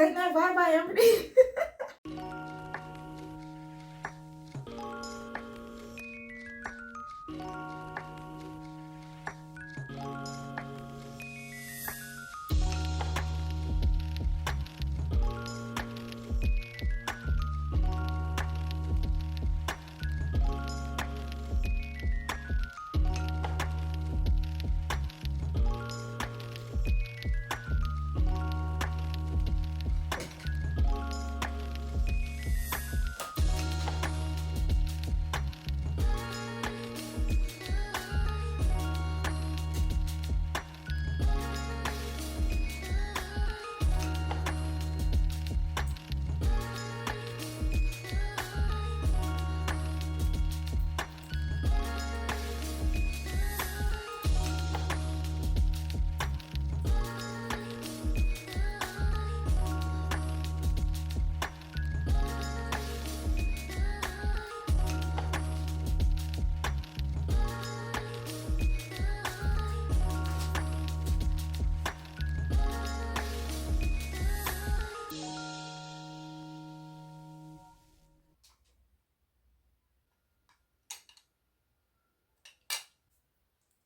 late night vibe by Amber D.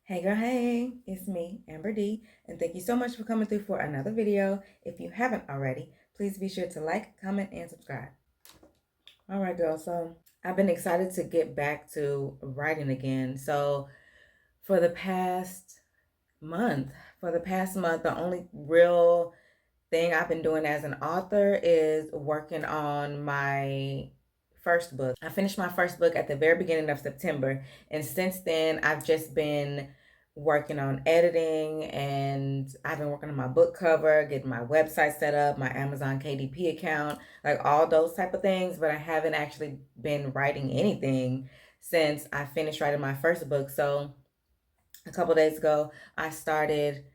Hey girl, hey, it's me, Amber D, and thank you so much for coming through for another video. If you haven't already, please be sure to like, comment, and subscribe. All right, girl, so I've been excited to get back to writing again. So for the past month, the only real thing I've been doing as an author is working on my first book. I finished my first book at the very beginning of September, and since then I've just been working on editing, and I've been working on my book cover, getting my website set up, my Amazon KDP account, like all those type of things, but I haven't actually been writing anything since I finished writing my first book. So a couple days ago, I started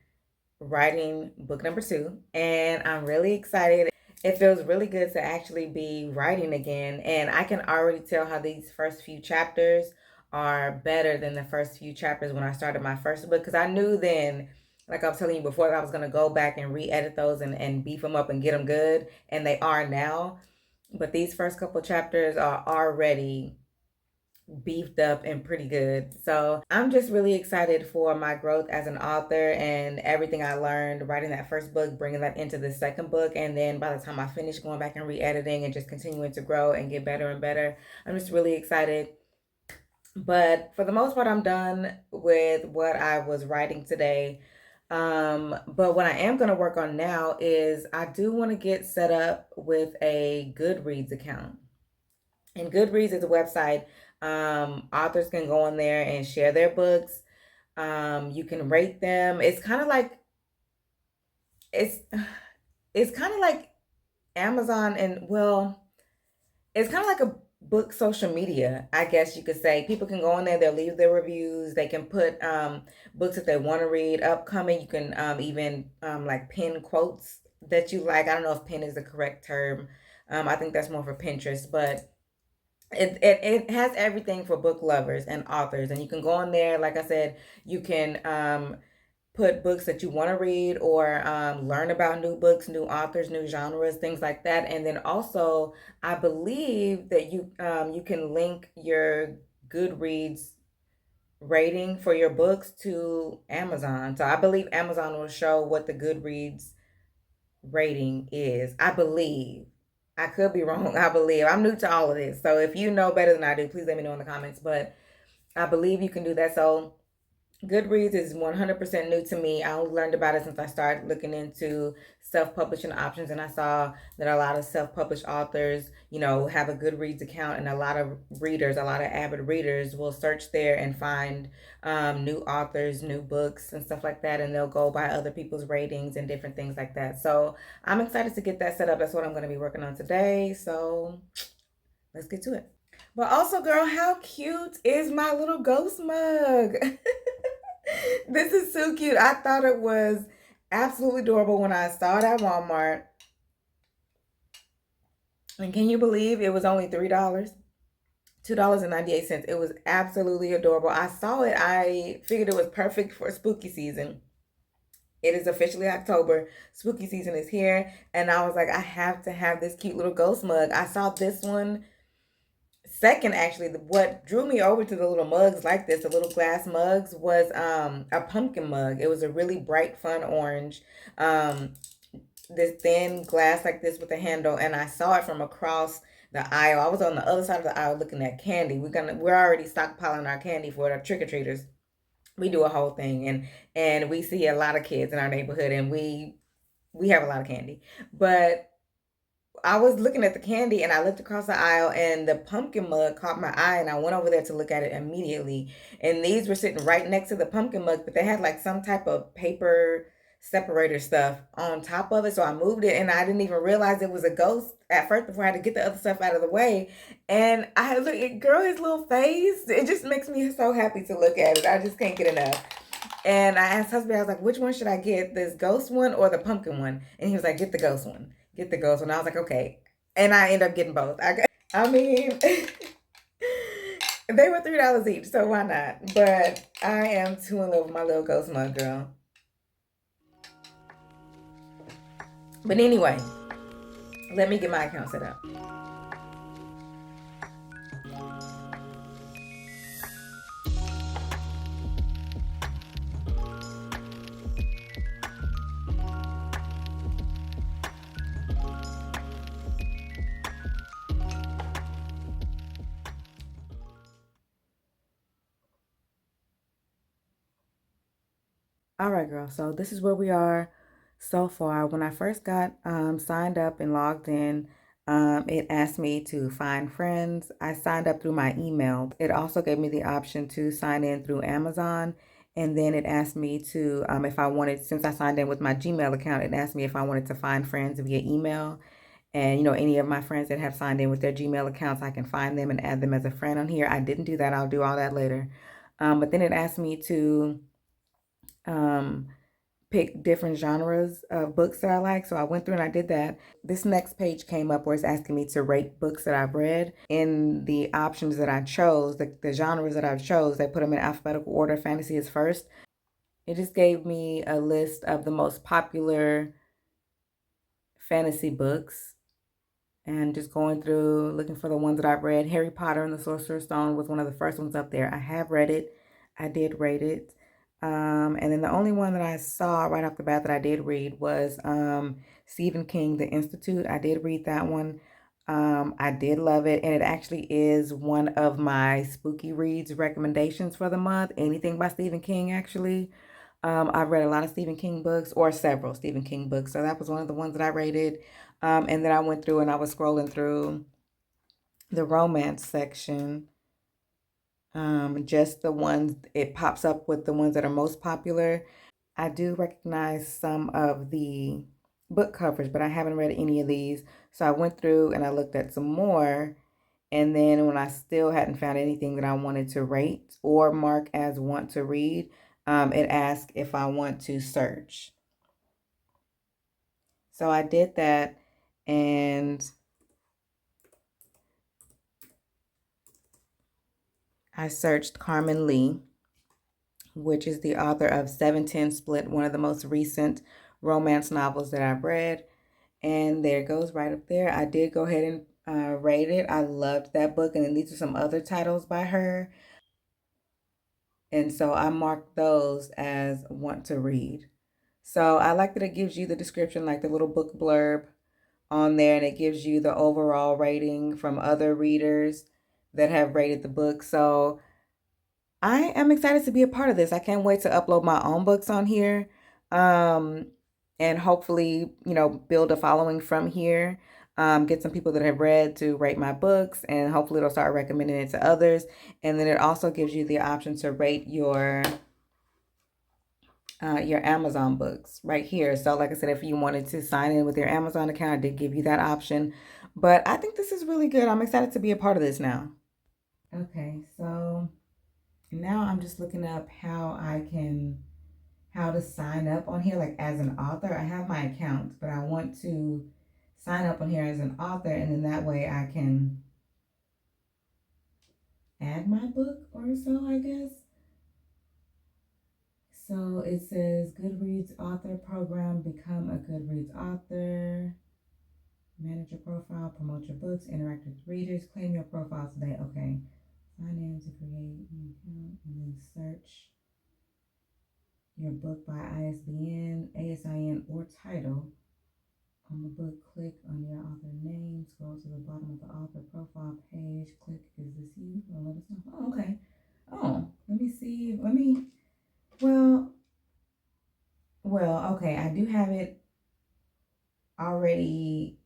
writing book number 2, and I'm really excited. It feels really good to actually be writing again, and I can already tell how these first few chapters are better than the first few chapters when I started my first book, because I knew then, like I was telling you before, that I was going to go back and re-edit those and beef them up and get them good, and they are now. But these first couple chapters are already beefed up and pretty good. So I'm just really excited for my growth as an author and everything I learned writing that first book, bringing that into the second book. And then by the time I finish, going back and re-editing and just continuing to grow and get better and better. I'm just really excited. But for the most part, I'm done with what I was writing today. But what I am going to work on now is I do want to get set up with a Goodreads account. And Goodreads is a website. Authors can go on there and share their books. You can rate them. It's kind of like it's kind of like Amazon, and well, it's kind of like a book social media, I guess you could say. People can go on there, they'll leave their reviews, they can put books that they want to read upcoming. You can even like pin quotes that you like. I don't know if pin is the correct term. I think that's more for Pinterest, but it has everything for book lovers and authors, and you can go on there. Like I said, you can put books that you want to read, or learn about new books, new authors, new genres, things like that. And then also, I believe that you can link your Goodreads rating for your books to Amazon. So I believe Amazon will show what the Goodreads rating is. I believe. I could be wrong. I believe. I'm new to all of this. So if you know better than I do, please let me know in the comments. But I believe you can do that. So Goodreads is 100% new to me. I only learned about it since I started looking into self-publishing options, and I saw that a lot of self-published authors, have a Goodreads account, and a lot of readers, a lot of avid readers will search there and find new authors, new books, and stuff like that, and they'll go by other people's ratings and different things like that. So I'm excited to get that set up. That's what I'm going to be working on today. So let's get to it. But also, girl, how cute is my little ghost mug? This is so cute. I thought it was absolutely adorable when I saw it at Walmart. And can you believe it was only $3? $2.98. It was absolutely adorable. I saw it. I figured it was perfect for spooky season. It is officially October. Spooky season is here. And I was like, I have to have this cute little ghost mug. I saw this one second, actually. What drew me over to the little mugs like this, the little glass mugs, was a pumpkin mug. It was a really bright, fun orange. Um, this thin glass like this with a handle, and I saw it from across the aisle. I was on the other side of the aisle looking at candy. We're already stockpiling our candy for the trick or treaters. We do a whole thing, and we see a lot of kids in our neighborhood, and we have a lot of candy. But I was looking at the candy and I looked across the aisle and the pumpkin mug caught my eye and I went over there to look at it immediately. And these were sitting right next to the pumpkin mug, but they had like some type of paper separator stuff on top of it. So I moved it and I didn't even realize it was a ghost at first before I had to get the other stuff out of the way. And I look at girl, his little face. It just makes me so happy to look at it. I just can't get enough. And I asked husband, I was like, which one should I get? This ghost one or the pumpkin one? And he was like, get the ghost one. Get the ghost one. I was like, okay. And I ended up getting both. I mean, they were $3 each, so why not? But I am too in love with my little ghost mug, girl. But anyway, let me get my account set up. All right, girl. So this is where we are so far. When I first got signed up and logged in, it asked me to find friends. I signed up through my email. It also gave me the option to sign in through Amazon. And then it asked me to, if I wanted, since I signed in with my Gmail account, it asked me if I wanted to find friends via email. And, any of my friends that have signed in with their Gmail accounts, I can find them and add them as a friend on here. I didn't do that. I'll do all that later. But then it asked me to um, pick different genres of books that I like. So I went through and I did that. This next page came up where it's asking me to rate books that I've read. In the options that I chose, the genres that I chose, they put them in alphabetical order. Fantasy is first. It just gave me a list of the most popular fantasy books and just going through looking for the ones that I've read. Harry Potter and the Sorcerer's Stone was one of the first ones up there. I have read it. I did rate it. And then the only one that I saw right off the bat that I did read was Stephen King, The Institute. I did read that one. I did love it. And it actually is one of my spooky reads recommendations for the month. Anything by Stephen King, actually. I've read a lot of Stephen King books, or several Stephen King books. So that was one of the ones that I rated. And then I went through and I was scrolling through the romance section. Just the ones, it pops up with the ones that are most popular. I do recognize some of the book covers, but I haven't read any of these. So I went through and I looked at some more. And then when I still hadn't found anything that I wanted to rate or mark as want to read, it asked if I want to search. So I did that and I searched Carmen Lee, which is the author of 710 Split, one of the most recent romance novels that I've read. And there it goes right up there. I did go ahead and rate it. I loved that book. And then these are some other titles by her. And so I marked those as want to read. So I like that it gives you the description, like the little book blurb on there, and it gives you the overall rating from other readers that have rated the book. So I am excited to be a part of this. I can't wait to upload my own books on here, and hopefully, build a following from here. Get some people that have read to rate my books, and hopefully it'll start recommending it to others. And then it also gives you the option to rate your Amazon books right here. So like I said, if you wanted to sign in with your Amazon account, I did give you that option. But I think this is really good. I'm excited to be a part of this now. Okay, so now I'm just looking up how to sign up on here, like as an author. I have my account, but I want to sign up on here as an author, and then that way I can add my book or so, I guess. So it says Goodreads author program, become a Goodreads author, manage your profile, promote your books, interact with readers, claim your profile today. Okay. Sign in to create an account and then search your book by ISBN, ASIN, or title. On the book, click on your author name, scroll to the bottom of the author profile page, click, is this you? Or let us know. Oh, okay. Oh, let me see. Well, okay. I do have it already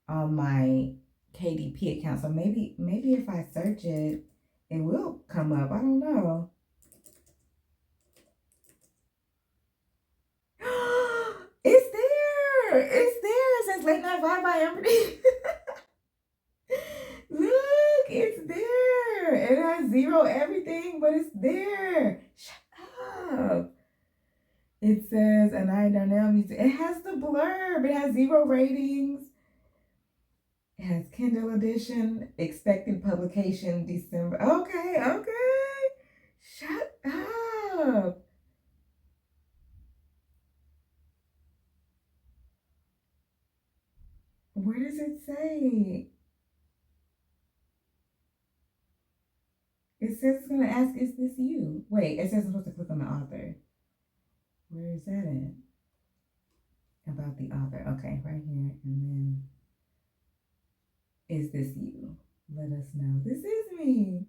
on my KDP account. So maybe if I search it, it will come up. I don't know. It's there. It's there. It says Late Night Vibe by Amber. Look, it's there. It has 0 everything, but it's there. Shut up. It says Anaya Darnell music. It has the blurb. It has 0 ratings. It has Kindle edition. Expected publication December. Okay. Shut up. Where does it say? It says it's going to ask, is this you? Wait, it says I'm supposed to click on the author. Where is that at? About the author. Okay, right here. And then, is this you? Let us know. This is me.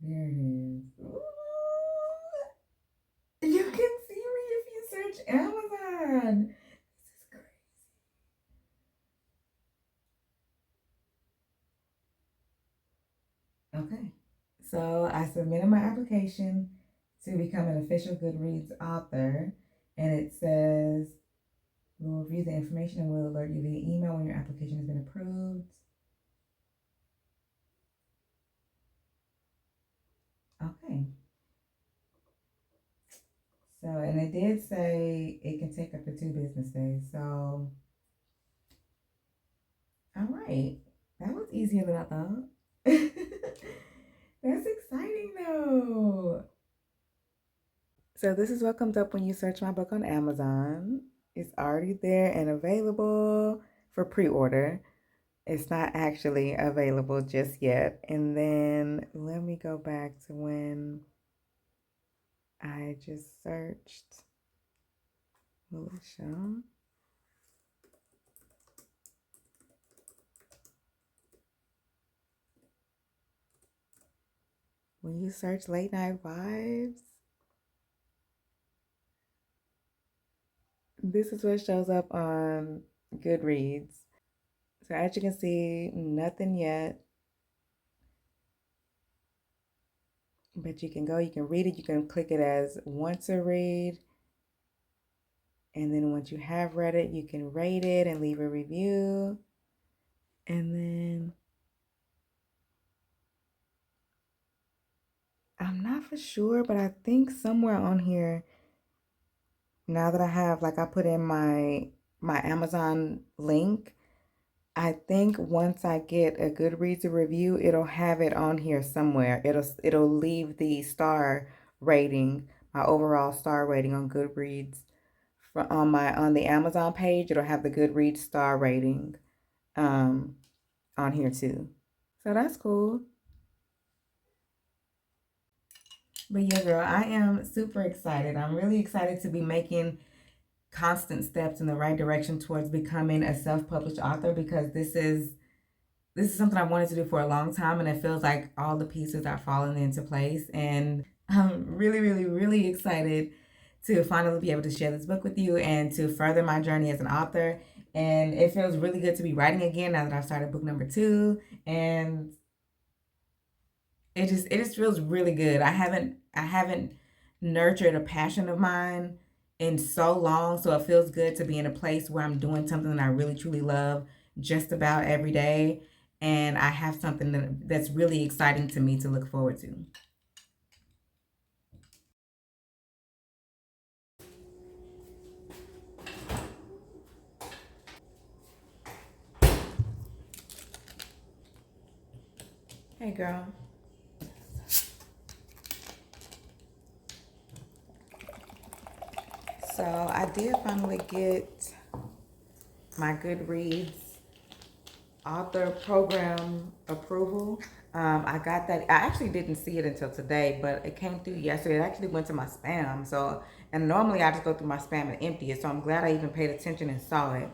There it is. Ooh. You can see me if you search Amazon. This is crazy. Okay. So I submitted my application to become an official Goodreads author. And it says, we'll review the information and we'll alert you via email when your application has been approved. Okay. So, and it did say it can take up to 2 business days. So, all right. That was easier than I thought. That's exciting though. So this is what comes up when you search my book on Amazon. It's already there and available for pre-order. It's not actually available just yet. And then let me go back to when I just searched. Will it show? When you search Late Night Vibes, this is what shows up on Goodreads. So as you can see, nothing yet. But you can go, you can read it, you can click it as want to read. And then once you have read it, you can rate it and leave a review. And then I'm not for sure, but I think somewhere on here, now that I have, like I put in my Amazon link, I think once I get a Goodreads review, it'll have it on here somewhere. It'll leave the star rating, my overall star rating on Goodreads. On the Amazon page, it'll have the Goodreads star rating on here too. So that's cool. But yeah, girl, I am super excited. I'm really excited to be making constant steps in the right direction towards becoming a self-published author, because this is something I wanted to do for a long time, and it feels like all the pieces are falling into place. And I'm really excited to finally be able to share this book with you and to further my journey as an author. And it feels really good to be writing again now that I've started book number 2. And it just feels really good. I haven't nurtured a passion of mine in so long, so it feels good to be in a place where I'm doing something that I really truly love just about every day, and I have something that's really exciting to me to look forward to. Hey, girl. So I did finally get my Goodreads author program approval. I got that. I actually didn't see it until today, but it came through yesterday. It actually went to my spam. So, and normally I just go through my spam and empty it. So I'm glad I even paid attention and saw it.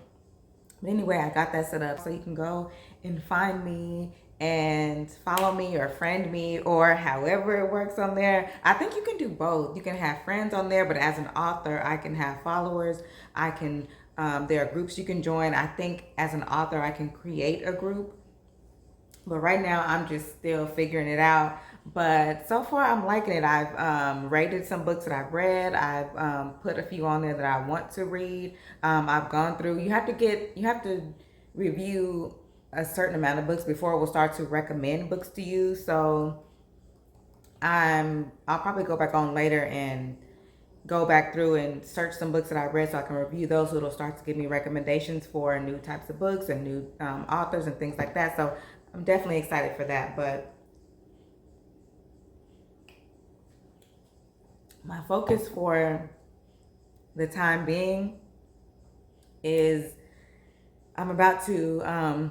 But anyway, I got that set up so you can go and find me and follow me or friend me or however it works on there. I think you can do both. You can have friends on there, but as an author, I can have followers. I can, there are groups you can join. I think as an author, I can create a group. But right now, I'm just still figuring it out. But so far, I'm liking it. I've rated some books that I've read. I've put a few on there that I want to read. I've gone through. You have to review a certain amount of books before it will start to recommend books to you. So I'll probably go back on later and go back through and search some books that I read so I can review those. So it'll start to give me recommendations for new types of books and new authors and things like that. So I'm definitely excited for that. But my focus for the time being is I'm about to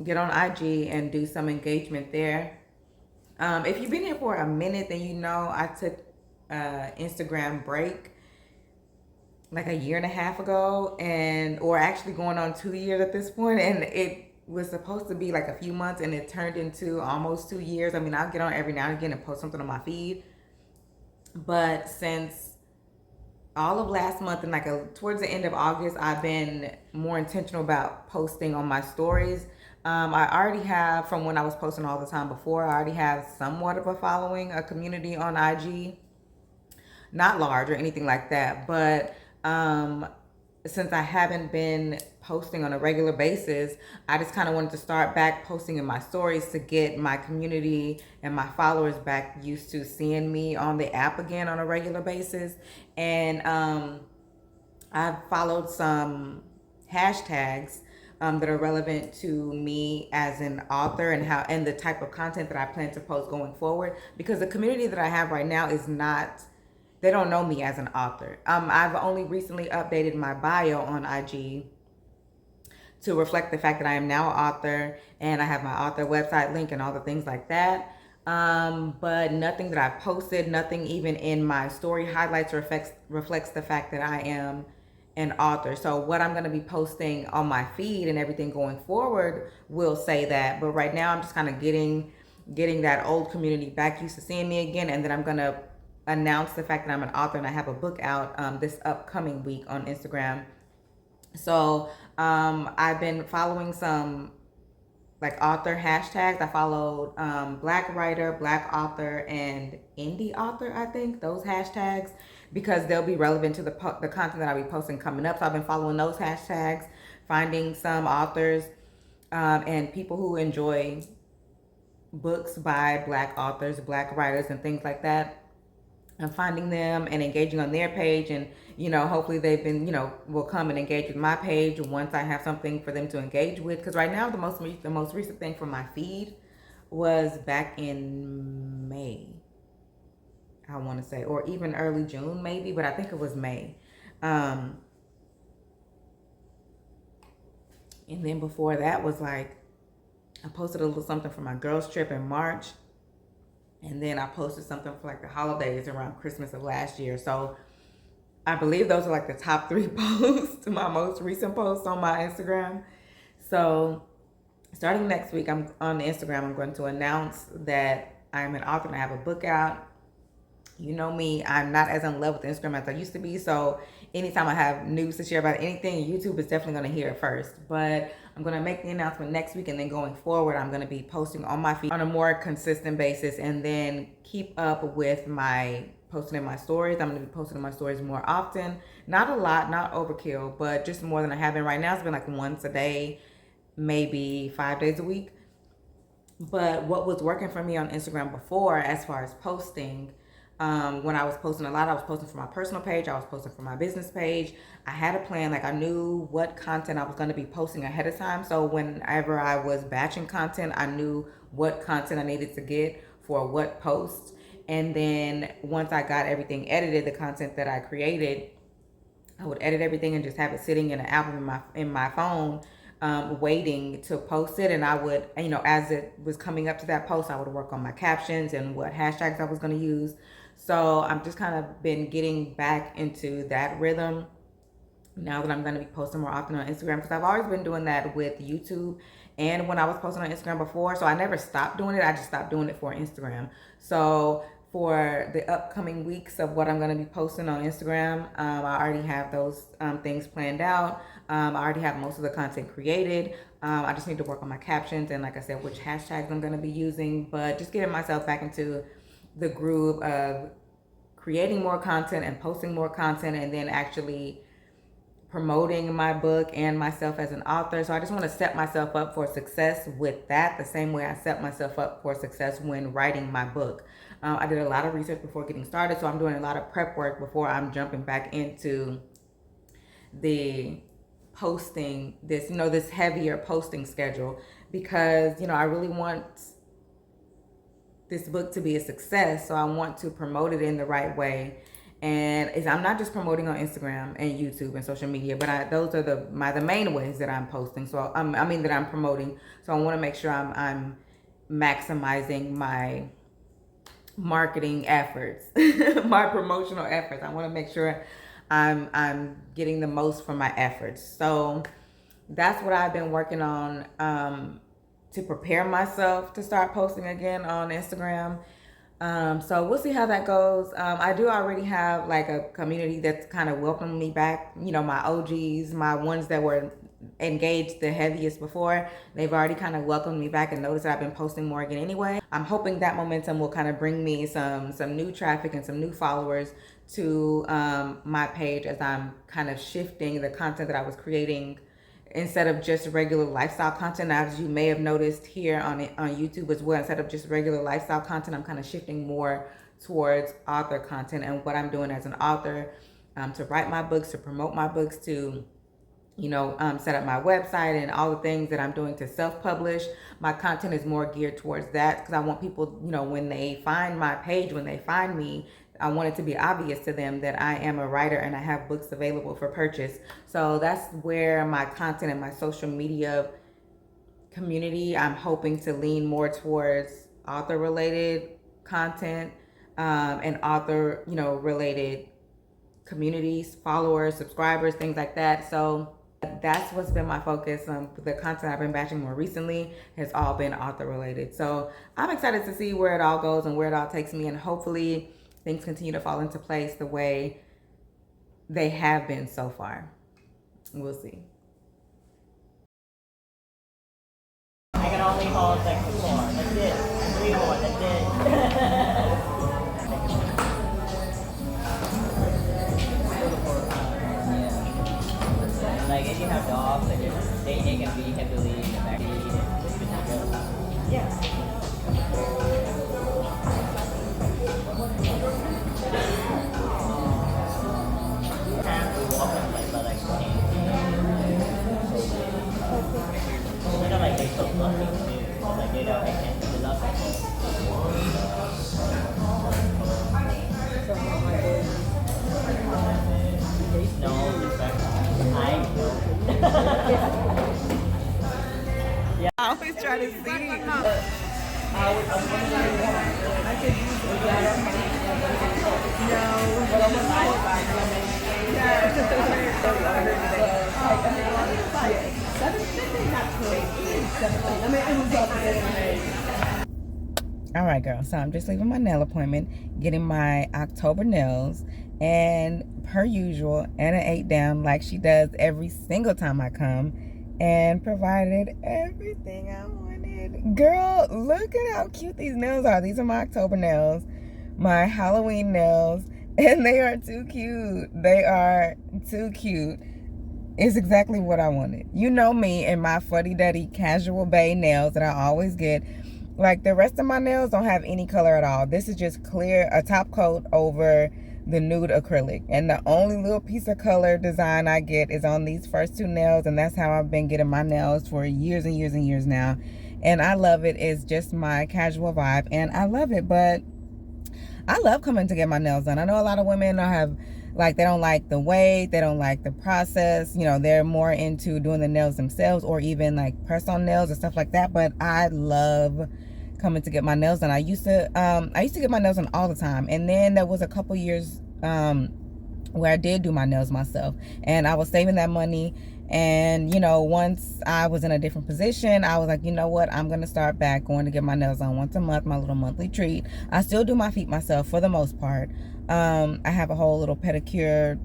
get on IG and do some engagement there. If you've been here for a minute, then you know I took Instagram break like a year and a half ago, or actually going on 2 years at this point, and it was supposed to be like a few months and it turned into almost 2 years. I mean, I'll get on every now and again and post something on my feed, but since all of last month and towards the end of August, I've been more intentional about posting on my stories. I already have, from when I was posting all the time before, I already have somewhat of a following, a community on IG. Not large or anything like that, but since I haven't been posting on a regular basis, I just kind of wanted to start back posting in my stories to get my community and my followers back used to seeing me on the app again on a regular basis. And I've followed some hashtags that are relevant to me as an author and the type of content that I plan to post going forward, because the community that I have right now is not, they don't know me as an author. I've only recently updated my bio on IG to reflect the fact that I am now an author, and I have my author website link and all the things like that. But nothing that I've posted, nothing even in my story highlights reflects the fact that I am an author. So what I'm going to be posting on my feed and everything going forward will say that. But right now, I'm just kind of getting that old community back used to seeing me again, and then I'm going to announce the fact that I'm an author and I have a book out this upcoming week on Instagram. So I've been following some like author hashtags. I followed Black writer, Black author, and indie author, I think, those hashtags, because they'll be relevant to the content that I'll be posting coming up. So I've been following those hashtags, finding some authors and people who enjoy books by Black authors, Black writers, and things like that. I'm finding them and engaging on their page, and hopefully they've been, will come and engage with my page once I have something for them to engage with. Because right now the most recent thing from my feed was back in May, I want to say, or even early June maybe, but I think it was May. And then before that was like, I posted a little something for my girls trip in March. And then I posted something for like the holidays around Christmas of last year. So I believe those are like the top 3 posts, my most recent posts on my Instagram. So starting next week, I'm on Instagram, I'm going to announce that I'm an author and I have a book out. You know me, I'm not as in love with Instagram as I used to be. So anytime I have news to share about anything, YouTube is definitely going to hear it first. But I'm going to make the announcement next week, and then going forward, I'm going to be posting on my feed on a more consistent basis, and then keep up with my posting in my stories. I'm going to be posting in my stories more often. Not a lot, not overkill, but just more than I have been right now. It's been like once a day, maybe 5 days a week. But what was working for me on Instagram before, as far as posting, When I was posting a lot, I was posting for my personal page, I was posting for my business page. I had a plan, like I knew what content I was going to be posting ahead of time. So whenever I was batching content, I knew what content I needed to get for what post. And then once I got everything edited, the content that I created, I would edit everything and just have it sitting in an album in my phone, waiting to post it. And I would, as it was coming up to that post, I would work on my captions and what hashtags I was going to use. So I'm just kind of been getting back into that rhythm now that I'm going to be posting more often on Instagram, because I've always been doing that with YouTube and when I was posting on Instagram before. So I never stopped doing it. I just stopped doing it for Instagram. So for the upcoming weeks of what I'm going to be posting on Instagram, I already have those things planned out. I already have most of the content created. I just need to work on my captions and, like I said, which hashtags I'm going to be using, but just getting myself back into the groove of creating more content and posting more content, and then actually promoting my book and myself as an author. So I just want to set myself up for success with that, the same way I set myself up for success when writing my book. I did a lot of research before getting started, so I'm doing a lot of prep work before I'm jumping back into the posting, this heavier posting schedule, because I really want this book to be a success. So I want to promote it in the right way. And I'm not just promoting on Instagram and YouTube and social media, but those are the main ways that I'm posting. So that I'm promoting. So I want to make sure I'm maximizing my marketing efforts, my promotional efforts. I want to make sure I'm getting the most from my efforts. So that's what I've been working on to prepare myself to start posting again on Instagram. So we'll see how that goes. I do already have like a community that's kind of welcomed me back. My OGs, my ones that were engaged the heaviest before, they've already kind of welcomed me back and noticed that I've been posting more again anyway. I'm hoping that momentum will kind of bring me some new traffic and some new followers to my page, as I'm kind of shifting the content that I was creating. Instead of just regular lifestyle content, as you may have noticed here on YouTube as well, instead of just regular lifestyle content, I'm kind of shifting more towards author content and what I'm doing as an author, to write my books, to promote my books, to set up my website and all the things that I'm doing to self-publish. My content is more geared towards that, because I want people, when they find my page, when they find me, I want it to be obvious to them that I am a writer and I have books available for purchase. So that's where my content and my social media community, I'm hoping to lean more towards author-related content, and author, related communities, followers, subscribers, things like that. So that's what's been my focus. The content I've been batching more recently has all been author related. So I'm excited to see where it all goes and where it all takes me, and hopefully things continue to fall into place the way they have been so far. We'll see. I can only hold like 2 more. That's it. 3 more. That's it. Like if you have dogs, like they can be heavily in the backseat. Yeah. I always try to see. All right, girl. So I'm just leaving my nail appointment, getting my October nails, and per usual, Anna ate down like she does every single time I come, and provided everything I wanted. Girl, look at how cute these nails are. These are my October nails, my Halloween nails, and they are too cute. They are too cute. It's exactly what I wanted. You know me and my fuddy-duddy casual bay nails that I always get Like the rest of my nails don't have any color at all. This is just clear, a top coat over the nude acrylic. And the only little piece of color design I get is on these first two nails. And that's how I've been getting my nails for years and years and years now. And I love it. It's just my casual vibe. And I love it. But I love coming to get my nails done. I know a lot of women have, like, they don't like the wait, they don't like the process. You know, they're more into doing the nails themselves or even like press on nails and stuff like that. But I love coming to get my nails done. I used to get my nails done all the time, and then there was a couple years where I did do my nails myself, and I was saving that money. And, you know, once I was in a different position, I was like, you know what, I'm going to start back going to get my nails done once a month, my little monthly treat. I still do my feet myself for the most part. I have a whole little pedicure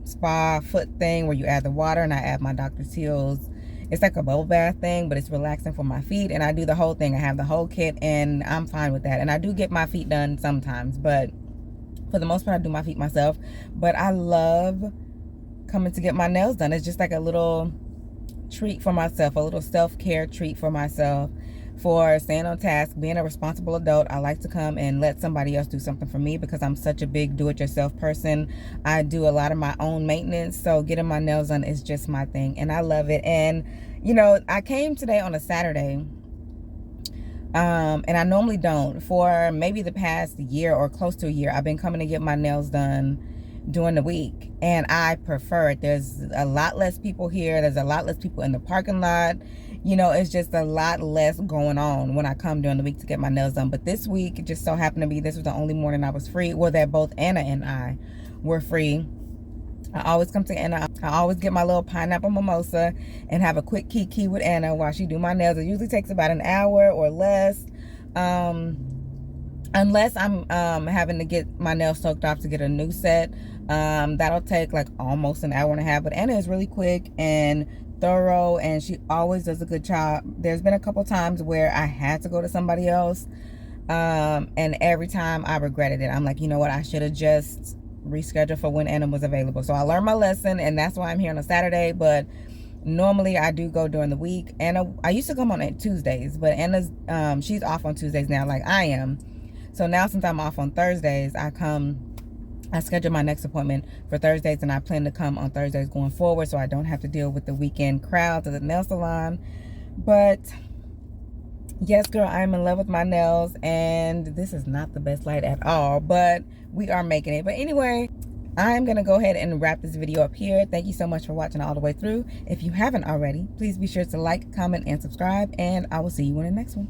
spa foot thing where you add the water, and I add my Dr. Teal's. It's like a bubble bath thing, but it's relaxing for my feet, and I do the whole thing. I have the whole kit, and I'm fine with that. And I do get my feet done sometimes, but for the most part, I do my feet myself. But I love coming to get my nails done. It's just like a little treat for myself, a little self-care treat for myself, for staying on task, being a responsible adult. I like to come and let somebody else do something for me because I'm such a big do-it-yourself person. I do a lot of my own maintenance, so getting my nails done is just my thing, and I love it. And, you know, I came today on a Saturday, and I normally don't. For maybe the past year or close to a year, I've been coming to get my nails done during the week, and I prefer it. There's a lot less people here. There's a lot less people in the parking lot. You know, it's just a lot less going on when I come during the week to get my nails done. But this week, it just so happened to be this was the only morning I was free, well, that both Anna and I were free. I always come to Anna. I always get my little pineapple mimosa and have a quick kiki with Anna while she do my nails. It usually takes about an hour or less. Unless I'm having to get my nails soaked off to get a new set. That'll take like almost an hour and a half. But Anna is really quick and thorough, and she always does a good job. There's been a couple times where I had to go to somebody else, and every time I regretted it. I'm like, you know what, I should have just rescheduled for when Anna was available. So I learned my lesson, and that's why I'm here on a Saturday. But normally I do go during the week. Anna, I used to come on Tuesdays, but Anna's she's off on Tuesdays now, like I am. So now, since I'm off on Thursdays, I schedule my next appointment for Thursdays, and I plan to come on Thursdays going forward so I don't have to deal with the weekend crowds at the nail salon. But yes, girl, I'm in love with my nails, and this is not the best light at all, but we are making it. But anyway, I'm going to go ahead and wrap this video up here. Thank you so much for watching all the way through. If you haven't already, please be sure to like, comment, and subscribe, and I will see you in the next one.